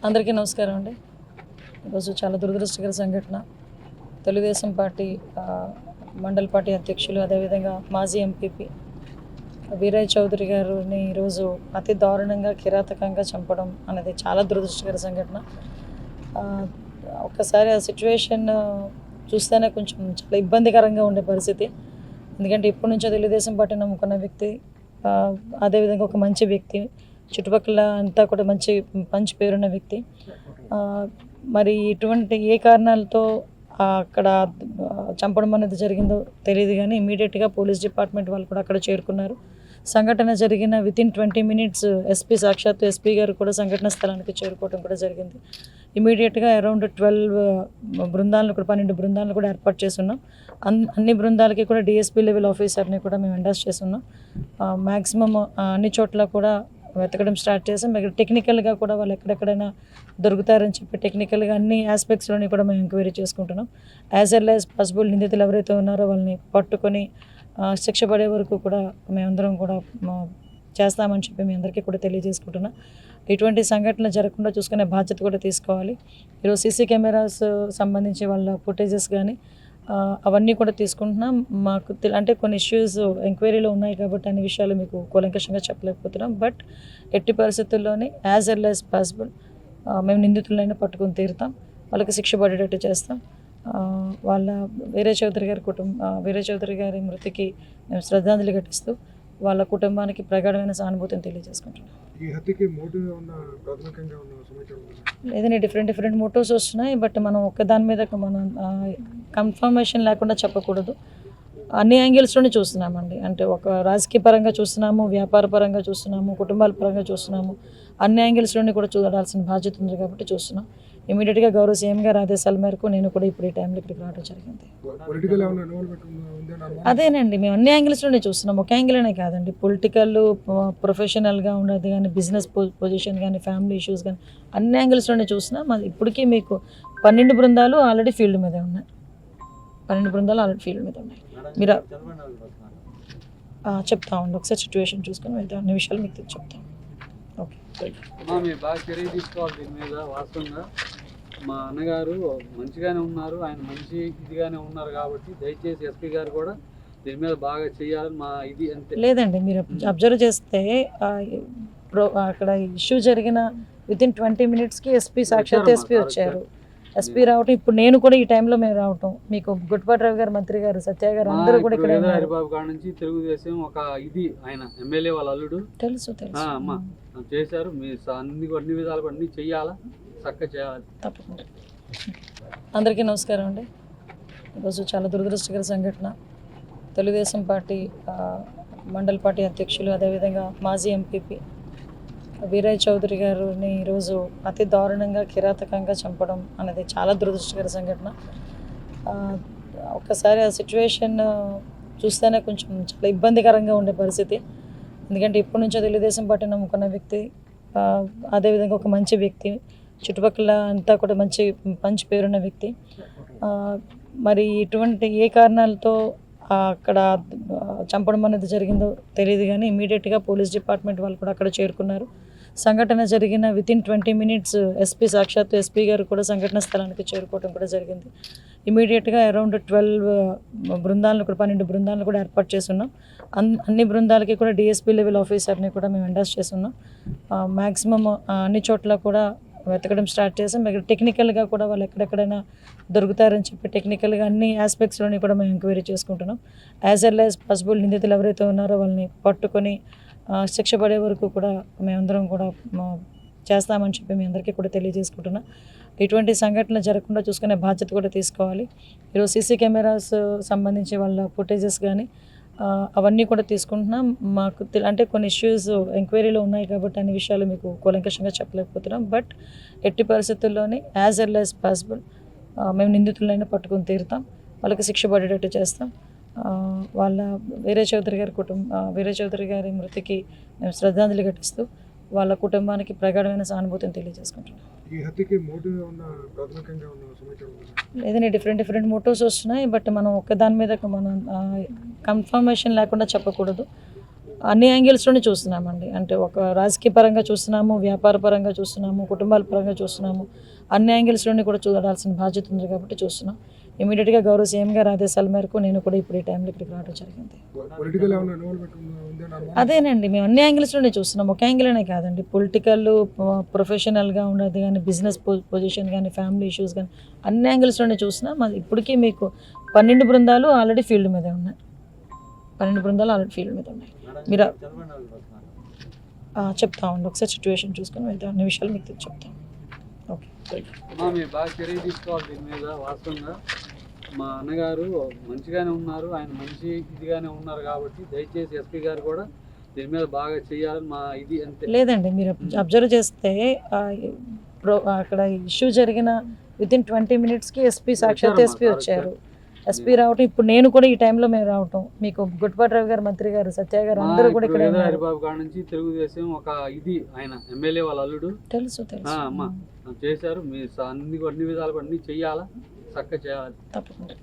అందరికీ నమస్కారం అండి. ఈరోజు చాలా దురదృష్టకర సంఘటన. తెలుగుదేశం పార్టీ మండల పార్టీ అధ్యక్షులు, అదేవిధంగా మాజీ ఎంపీపీ వీరయ్య చౌదరి గారిని ఈరోజు అతి దారుణంగా కిరాతకంగా చంపడం అనేది చాలా దురదృష్టకర సంఘటన. ఒక్కసారి ఆ సిచ్యువేషన్ చూస్తేనే కొంచెం చాలా ఇబ్బందికరంగా ఉండే పరిస్థితి. ఎందుకంటే ఇప్పటి నుంచో తెలుగుదేశం పార్టీ నమ్ముకున్న వ్యక్తి, అదేవిధంగా ఒక మంచి వ్యక్తి, చుట్టుపక్కల అంతా కూడా మంచి పేరున్న వ్యక్తి. మరి ఇటువంటి ఏ కారణాలతో అక్కడ చంపడం అనేది జరిగిందో తెలియదు, కానీ ఇమీడియట్గా పోలీస్ డిపార్ట్మెంట్ వాళ్ళు కూడా అక్కడ చేరుకున్నారు. సంఘటన జరిగిన వితిన్ 20 minutes సాక్షాత్తు ఎస్పీ గారు కూడా సంఘటన స్థలానికి చేరుకోవడం కూడా జరిగింది. ఇమీడియట్గా అరౌండ్ 12 బృందాలను కూడా 12 బృందాలను కూడా ఏర్పాటు చేస్తున్నాం. అన్ని బృందాలకి కూడా డిఎస్పీ లెవెల్ ఆఫీసర్ని కూడా మేము ఎండాస్ చేస్తున్నాం. మ్యాక్సిమం అన్ని చోట్ల కూడా వెతకడం స్టార్ట్ చేసాం. టెక్నికల్గా కూడా వాళ్ళు ఎక్కడెక్కడైనా దొరుకుతారని చెప్పి టెక్నికల్గా అన్ని ఆస్పెక్ట్స్లోని కూడా మేము ఎంక్వైరీ చేసుకుంటున్నాం. యాజ్ వెల్ యాజ్ పాసిబుల్ నిందితులు ఎవరైతే ఉన్నారో వాళ్ళని పట్టుకొని శిక్ష పడే వరకు కూడా మేమందరం కూడా చేస్తామని చెప్పి మీ అందరికీ కూడా తెలియజేసుకుంటున్నాం. ఇటువంటి సంఘటనలు జరగకుండా చూసుకునే బాధ్యత కూడా తీసుకోవాలి. ఈరోజు సీసీ కెమెరాస్ సంబంధించి వాళ్ళ ఫుటేజెస్ కానీ అవన్నీ కూడా తీసుకుంటున్నాం. మాకు అంటే కొన్ని ఇష్యూస్ ఎంక్వైరీలో ఉన్నాయి కాబట్టి అన్ని విషయాలు మీకు కూలంకషంగా చెప్పలేకపోతున్నాం. బట్ ఎట్టి పరిస్థితుల్లోనే యాజ్ ఎర్లీ యాజ్ పాసిబుల్ మేము నిందితులైనా పట్టుకొని తీరుతాం, వాళ్ళకి శిక్ష పడేటట్టు చేస్తాం. వాళ్ళ వీరయ్య చౌదరి గారి మృతికి మేము శ్రద్ధాంజలి ఘటిస్తూ వాళ్ళ కుటుంబానికి ప్రగాఢమైన సానుభూతిని తెలియజేసుకుంటున్నాం. లేదండి, డిఫరెంట్ మోటివ్స్ వస్తున్నాయి. బట్ మనం ఒక్కదాని మీద మనం కన్ఫర్మేషన్ లేకుండా చెప్పకూడదు. అన్ని యాంగిల్స్లోనే చూస్తున్నామండి. అంటే ఒక రాజకీయ పరంగా చూస్తున్నాము, వ్యాపార పరంగా చూస్తున్నాము, కుటుంబాల పరంగా చూస్తున్నాము. అన్ని యాంగిల్స్లోనే కూడా చూడాల్సిన బాధ్యత ఉంది కాబట్టి చూస్తున్నాం. ఇమీడియట్గా గౌరవ సీఎం గారి ఆదేశాల మేరకు నేను కూడా ఇప్పుడు ఈ టైంలో ఇక్కడికి రావడం జరిగింది. అదేనండి, మేము అన్ని యాంగిల్స్లోనే చూస్తున్నాం, ఒక యాంగిల్నే కాదండి. పొలిటికల్, ప్రొఫెషనల్గా ఉండదు కానీ, బిజినెస్ పొజిషన్ కానీ, ఫ్యామిలీ ఇష్యూస్ కానీ అన్ని యాంగిల్స్లోనే చూస్తున్నాం. ఇప్పటికీ మీకు 12 బృందాలు ఆల్రెడీ ఫీల్డ్ మీద ఉన్నాయి. మీరు చెప్తా ఉండి ఒకసారి సిచ్యువేషన్ చూసుకొని వెళ్తే అన్ని విషయాలు మీకు చెప్తాను. ఓకే, మీరు బాగా చర్య తీసుకోవాలి దీని మీద. వాస్తవంగా మా అన్నగారు మంచిగానే ఉన్నారు, ఆయన మంచి ఇదిగానే ఉన్నారు కాబట్టి దయచేసి ఎస్పీ గారు కూడా దీని మీద బాగా చేయాలని మా ఇది అంతే. లేదండి, మీరు అబ్జర్వ్ చేస్తే అక్కడ ఇష్యూ జరిగిన వితిన్ 20 minutesకి ఎస్పీ సాక్షాత్ ఎస్పీ వచ్చారు. ఎస్పీ రావటం, ఇప్పుడు నేను కూడా ఈ టైంలో మేము రావటం, మీకు గుట్పాటి రవి గారు, మంత్రి గారు, సత్య గారు అందరూ కూడా ఇక్కడ హరిబాబు గారి నుంచి తెలుగుదేశం ఒక ఇది ఆయన ఎమ్మెల్యే వాళ్ళ అల్లుడు తెలుసు అమ్మా చేశారు. మీరు అన్ని విధాలు అన్ని చెయ్యాలా, చక్కగా చేయాలి. తప్పకుండా. అందరికీ నమస్కారం అండి. ఈరోజు చాలా దురదృష్టకర సంఘటన. తెలుగుదేశం పార్టీ మండల పార్టీ అధ్యక్షులు, అదేవిధంగా మాజీ ఎంపీపీ వీరయ్య చౌదరి గారిని ఈరోజు అతి దారుణంగా కిరాతకంగా చంపడం అనేది చాలా దురదృష్టకర సంఘటన. ఒక్కసారి ఆ సిచ్యువేషన్ చూస్తేనే కొంచెం చాలా ఇబ్బందికరంగా ఉండే పరిస్థితి. ఎందుకంటే ఇప్పటి నుంచో తెలుగుదేశం పార్టీ నమ్ముకున్న వ్యక్తి, అదేవిధంగా ఒక మంచి వ్యక్తి, చుట్టుపక్కల అంతా కూడా మంచి పేరున్న వ్యక్తి. మరి ఇటువంటి ఏ కారణాలతో అక్కడ చంపడం అనేది జరిగిందో తెలియదు, కానీ ఇమీడియట్గా పోలీస్ డిపార్ట్మెంట్ వాళ్ళు కూడా అక్కడ చేరుకున్నారు. సంఘటన జరిగిన వితిన్ 20 minutes సాక్షాత్తు ఎస్పీ గారు కూడా సంఘటన స్థలానికి చేరుకోవడం కూడా జరిగింది. ఇమీడియట్గా అరౌండ్ 12 బృందాలను కూడా 12 బృందాలను కూడా ఏర్పాటు చేస్తున్నాం. అన్ని బృందాలకి కూడా డిఎస్పీ లెవెల్ ఆఫీసర్ని కూడా మేము ఎండాస్ చేస్తున్నాం. మ్యాక్సిమం అన్ని చోట్ల కూడా వెతకడం స్టార్ట్ చేసాం. టెక్నికల్గా కూడా వాళ్ళు ఎక్కడెక్కడైనా దొరుకుతారని చెప్పి టెక్నికల్గా అన్ని ఆస్పెక్ట్స్లోని కూడా మేము ఎంక్వైరీ చేసుకుంటున్నాం. యాజ్ వెల్ యాజ్ పాసిబుల్ నిందితులు ఎవరైతే ఉన్నారో వాళ్ళని పట్టుకొని శిక్ష పడే వరకు కూడా మేమందరం కూడా చేస్తామని చెప్పి మీ అందరికీ కూడా తెలియజేసుకుంటున్నాం. ఇటువంటి సంఘటనలు జరగకుండా చూసుకునే బాధ్యత కూడా తీసుకోవాలి. ఈరోజు సీసీ కెమెరాస్ సంబంధించి వాళ్ళ ఫుటేజెస్ కానీ అవన్నీ కూడా తీసుకుంటున్నాం. మాకు అంటే కొన్ని ఇష్యూస్ ఎంక్వైరీలో ఉన్నాయి కాబట్టి అన్ని విషయాలు మీకు కూలంకషంగా చెప్పలేకపోతున్నాం. బట్ ఎట్టి పరిస్థితుల్లోనే యాజ్ ఎర్లీ యాజ్ పాసిబుల్ మేము నిందితులైనా పట్టుకొని తీరుతాం, వాళ్ళకి శిక్ష పడేటట్టు చేస్తాం. వాళ్ళ వీరయ్య చౌదరి గారి మృతికి మేము శ్రద్ధాంజలి ఘటిస్తూ వాళ్ళ కుటుంబానికి ప్రగాఢమైన సానుభూతిని తెలియజేసుకుంటున్నాం. లేదండి, డిఫరెంట్ మోటివ్స్ వస్తున్నాయి. బట్ మనం ఒక్కదాని మీద మనం కన్ఫర్మేషన్ లేకుండా చెప్పకూడదు. అన్ని యాంగిల్స్లోనే చూస్తున్నామండి. అంటే ఒక రాజకీయ పరంగా చూస్తున్నాము, వ్యాపార పరంగా చూస్తున్నాము, కుటుంబాల పరంగా చూస్తున్నాము. అన్ని యాంగిల్స్లోని కూడా చూడాల్సిన బాధ్యత ఉంది కాబట్టి చూస్తున్నాం. ఇమీడియట్గా గౌరవ సీఎం గారి ఆదేశాల మేరకు నేను కూడా ఇప్పుడు ఈ టైంలో ఇక్కడికి రావడం జరిగింది. పొలిటికల్ ఏమైనా ఇన్వాల్వ్మెంట్ ఉందని అనుమానం? అదేనండి, మేము అన్ని యాంగిల్స్లోనే చూస్తున్నాం. ఒక యాంగిల్ అనే కాదండి, పొలిటికల్, ప్రొఫెషనల్గా ఉండేది కానీ, బిజినెస్ పొజిషన్ కానీ, ఫ్యామిలీ ఇష్యూస్ కానీ అన్ని యాంగిల్స్లోనే చూస్తున్నాం. అది ఇప్పటికీ మీకు 12 బృందాలు ఆల్రెడీ ఫీల్డ్ మీదే ఉన్నాయి. 12 బృందాలు ఆల్రెడీ ఫీల్డ్ మీద ఉన్నాయి. మీరు చెప్తా ఉండి ఒకసారి సిచ్యువేషన్ చూసుకొని వెళ్తాం, అన్ని విషయాలు మీకు చెప్తాం. ఓకే, మీరు బాగా చర్య తీసుకోవాలి దీని మీద. వాస్తవంగా మా అన్నగారు మంచిగానే ఉన్నారు, ఆయన మంచి ఇదిగానే ఉన్నారు కాబట్టి దయచేసి ఎస్పీ గారు కూడా దీని మీద బాగా చేయాలని మా ఇది అంతే. లేదండి, మీరు అబ్జర్వ్ చేస్తే అక్కడ ఇష్యూ జరిగిన వితిన్ 20 minutesకి ఎస్పీ సాక్షాత్ ఎస్పీ వచ్చారు. ఎస్పీ రావటం, ఇప్పుడు నేను కూడా ఈ టైంలో మేము రావటం, మీకు గుట్పాటి రవి గారు, మంత్రి గారు, సత్య గారు అందరూ కూడా ఇక్కడ హరిబాబు గారి నుంచి తెలుగుదేశం ఒక ఇది ఆయన ఎమ్మెల్యే వాళ్ళ అల్లుడు తెలుసు అమ్మా చేశారు. మీరు అన్ని విధాలు అన్ని చెయ్యాలా, చక్కగా చేయాలి తప్పకుండా.